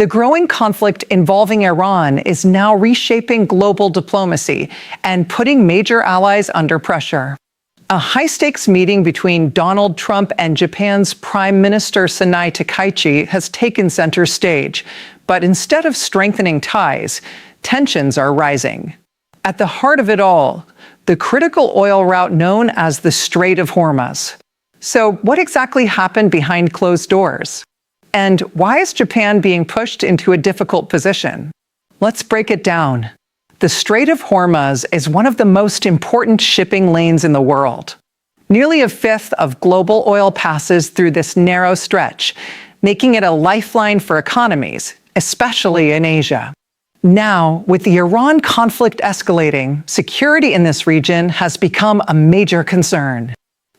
The growing conflict involving Iran is now reshaping global diplomacy and putting major allies under pressure. A high-stakes meeting between Donald Trump and Japan's Prime Minister Sanae Takaichi has taken center stage, but instead of strengthening ties, tensions are rising. At the heart of it all, the critical oil route known as the Strait of Hormuz. So what exactly happened behind closed doors? And why is Japan being pushed into a difficult position? Let's break it down. The Strait of Hormuz is one of the most important shipping lanes in the world. Nearly a fifth of global oil passes through this narrow stretch, making it a lifeline for economies, especially in Asia. Now, with the Iran conflict escalating, security in this region has become a major concern.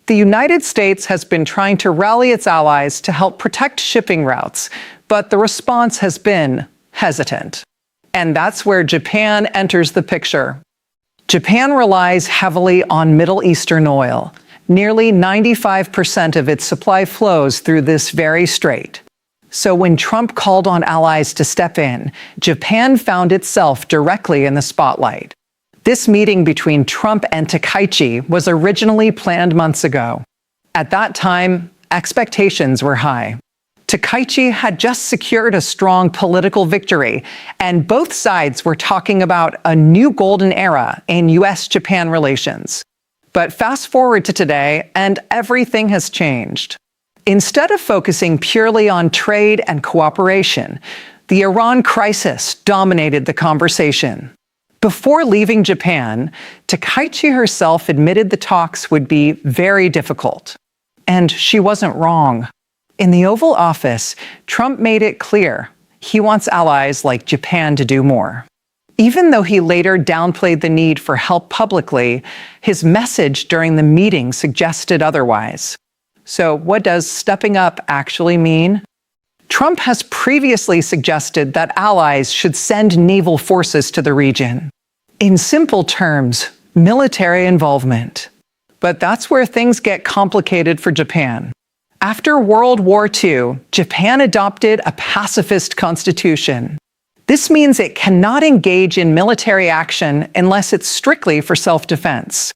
The United States has been trying to rally its allies to help protect shipping routes, but the response has been hesitant. And that's where Japan enters the picture. Japan relies heavily on Middle Eastern oil. Nearly 95% of its supply flows through this very strait. So when Trump called on allies to step in, Japan found itself directly in the spotlight. This meeting between Trump and Takaichi was originally planned months ago. At that time, expectations were high. Takaichi had just secured a strong political victory, and both sides were talking about a new golden era in U.S.-Japan relations. But fast forward to today, and everything has changed. Instead of focusing purely on trade and cooperation, the Iran crisis dominated the conversation. Before leaving Japan, Takaichi herself admitted the talks would be very difficult. And she wasn't wrong. In the Oval Office, Trump made it clear he wants allies like Japan to do more. Even though he later downplayed the need for help publicly, his message during the meeting suggested otherwise. So what does stepping up actually mean? Trump has previously suggested that allies should send naval forces to the region. In simple terms, military involvement. But that's where things get complicated for Japan. After World War II, Japan adopted a pacifist constitution. This means it cannot engage in military action unless it's strictly for self-defense.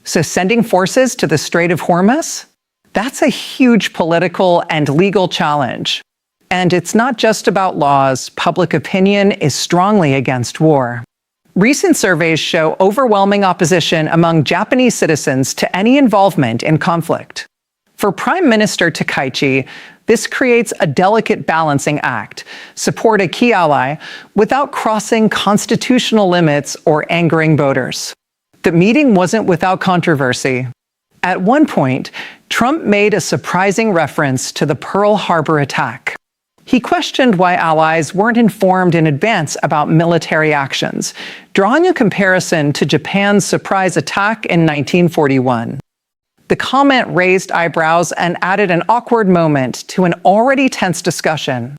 So sending forces to the Strait of Hormuz? That's a huge political and legal challenge. And it's not just about laws. Public opinion is strongly against war. Recent surveys show overwhelming opposition among Japanese citizens to any involvement in conflict. For Prime Minister Takaichi, this creates a delicate balancing act: support a key ally without crossing constitutional limits or angering voters. The meeting wasn't without controversy. At one point, Trump made a surprising reference to the Pearl Harbor attack. He questioned why allies weren't informed in advance about military actions, drawing a comparison to Japan's surprise attack in 1941. The comment raised eyebrows and added an awkward moment to an already tense discussion.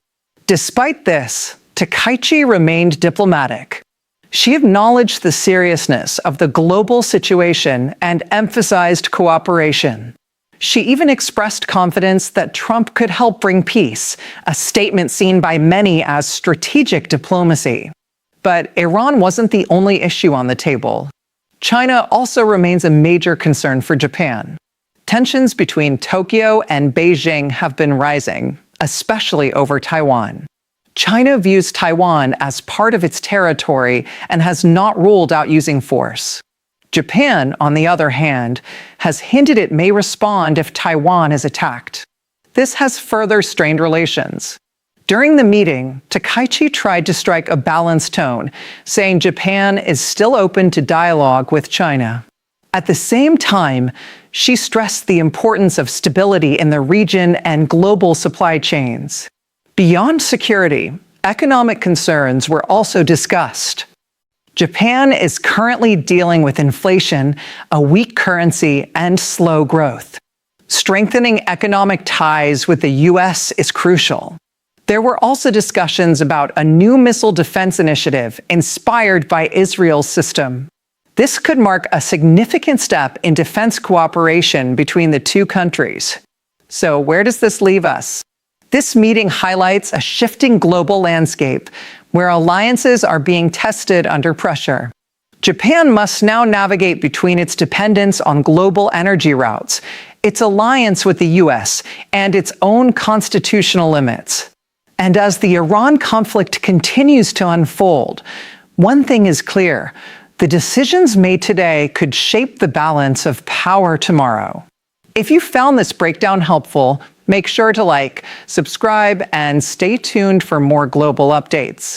Despite this, Takaichi remained diplomatic. She acknowledged the seriousness of the global situation and emphasized cooperation. She even expressed confidence that Trump could help bring peace, a statement seen by many as strategic diplomacy. But Iran wasn't the only issue on the table. China also remains a major concern for Japan. Tensions between Tokyo and Beijing have been rising, especially over Taiwan. China views Taiwan as part of its territory and has not ruled out using force. Japan, on the other hand, has hinted it may respond if Taiwan is attacked. This has further strained relations. During the meeting, Takaichi tried to strike a balanced tone, saying Japan is still open to dialogue with China. At the same time, she stressed the importance of stability in the region and global supply chains. Beyond security, economic concerns were also discussed. Japan is currently dealing with inflation, a weak currency, and slow growth. Strengthening economic ties with the U.S. is crucial. There were also discussions about a new missile defense initiative inspired by Israel's system. This could mark a significant step in defense cooperation between the two countries. So where does this leave us? This meeting highlights a shifting global landscape where alliances are being tested under pressure. Japan must now navigate between its dependence on global energy routes, its alliance with the U.S., and its own constitutional limits. And as the Iran conflict continues to unfold, one thing is clear: the decisions made today could shape the balance of power tomorrow. If you found this breakdown helpful, make sure to like, subscribe, and stay tuned for more global updates.